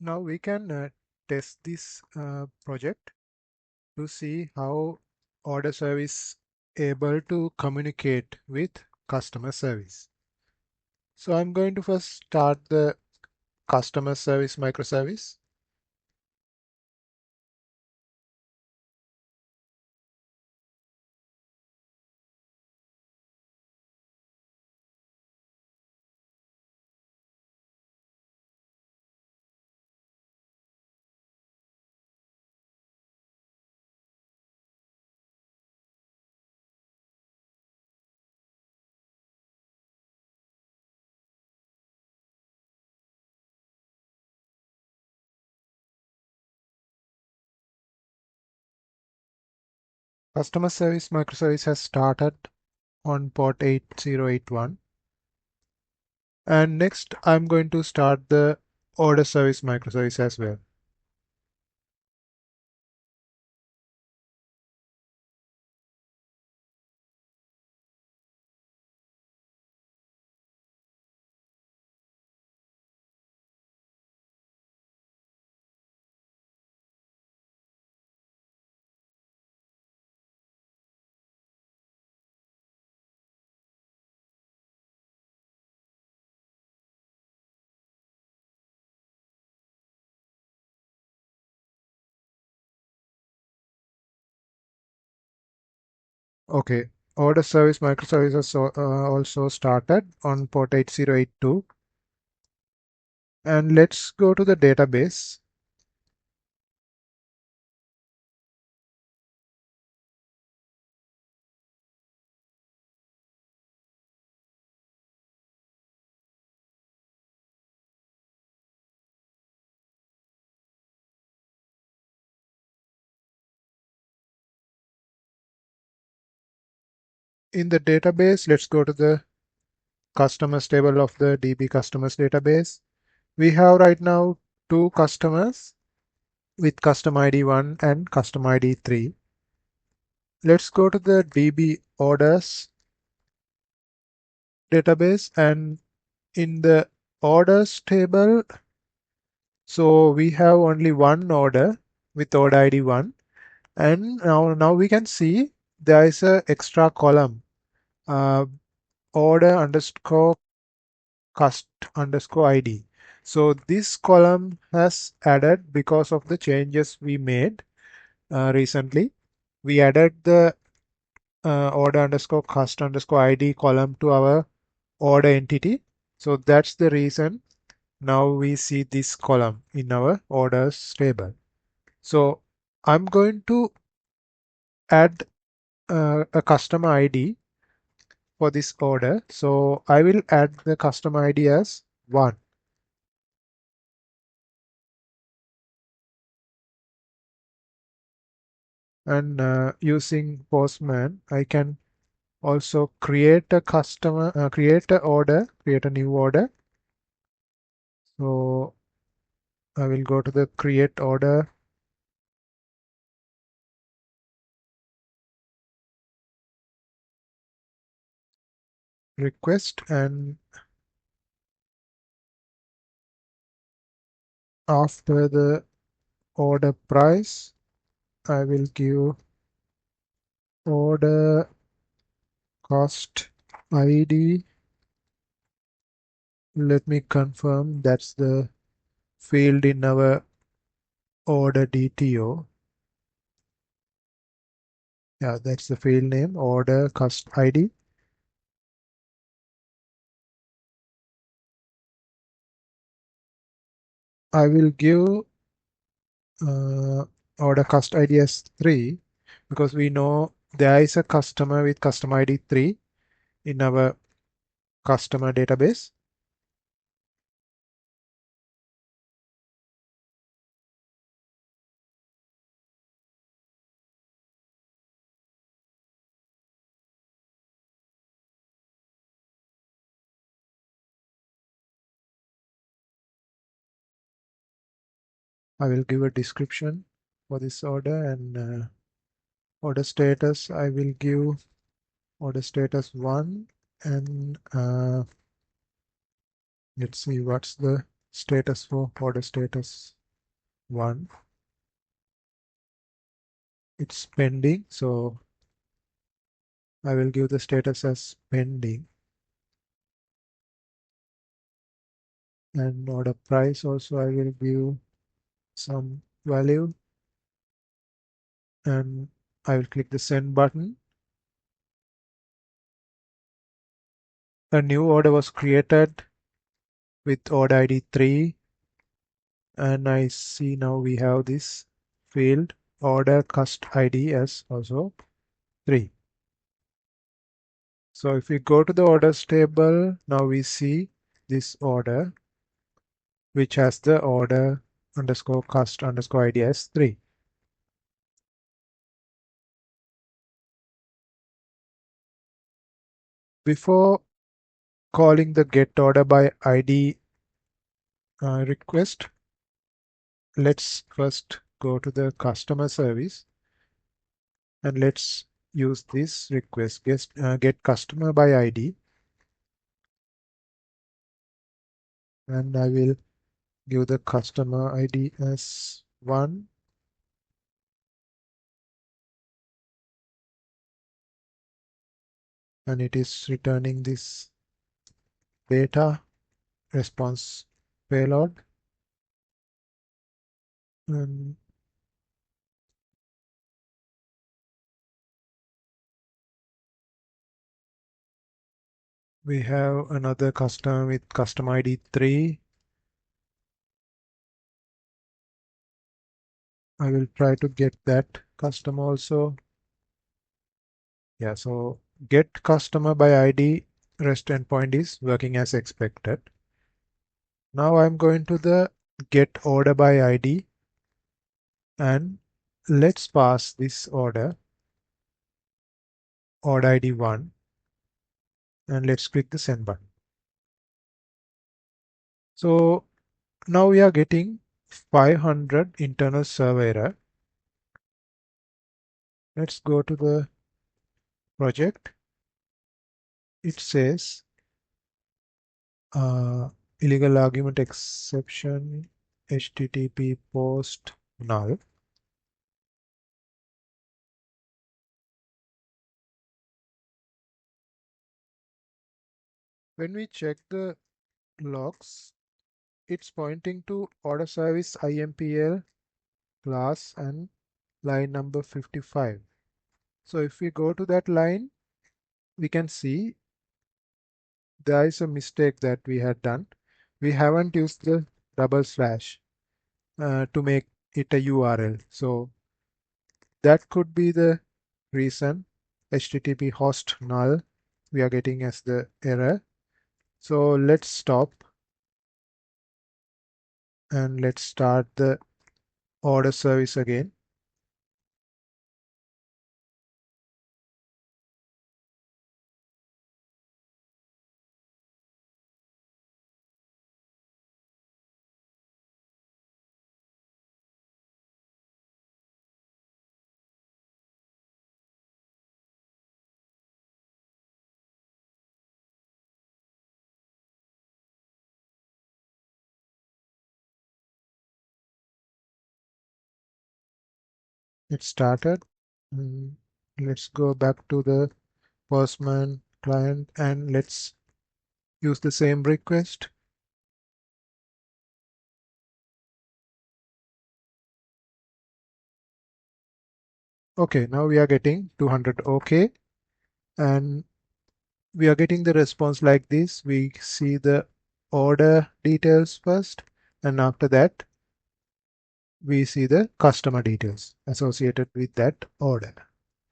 Now we can test this project to see how order service able to communicate with customer service. So I'm going to first start the customer service microservice. Customer service microservice has started on port 8081. And next I'm going to start the order service microservice as well. Okay, order service microservices also started on port 8082. And let's go to the database. In the database, let's go to the customers table of the DB customers database. We have right now two customers with custom ID 1 and custom ID 3. Let's go to the DB orders database, and in the orders table, so we have only one order with order ID 1, and now we can see there is a extra column, order underscore cust underscore ID. So this column has added because of the changes we made recently. We added the order underscore cust underscore ID column to our order entity. So that's the reason now we see this column in our orders table. So I'm going to add a customer ID for this order. So I will add the customer ID as 1. And using Postman, I can also create a create a new order. So I will go to the create order, request, and after the order price, I will give order cost ID. Let me confirm that's the field in our order DTO. Yeah, that's the field name, order cost ID. I will give order cost ID as 3 because we know there is a customer with customer ID 3 in our customer database. I will give a description for this order, and order status I will give order status 1, and let's see what's the status for order status 1. It's pending, so I will give the status as pending. And order price also I will give some value, and I will click the send button. A new order was created with order ID 3, and I see now we have this field order cust ID as also 3. So if we go to the orders table, now we see this order which has the order underscore cust underscore ID as 3. Before calling the get order by ID request, let's first go to the customer service and let's use this request get customer by ID, and I will give the customer ID as 1, and it is returning this data response payload. And we have another customer with customer ID 3. I will try to get that customer also. Yeah, so get customer by ID REST endpoint is working as expected. Now I'm going to the get order by ID, and let's pass this order ID 1, and let's click the send button. So now we are getting 500 internal server error. Let's go to the project. It says illegal argument exception, HTTP post null. When we check the logs, it's pointing to order service IMPL class and line number 55. So if we go to that line, we can see there is a mistake that we had done. We haven't used the double slash to make it a URL. So that could be the reason. HTTP host null we are getting as the error. So let's stop and let's start the order service again. It started. Mm, Let's go back to the Postman client and let's use the same request. Okay, now we are getting 200 OK, and we are getting the response like this. We see the order details first, and after that we see the customer details associated with that order.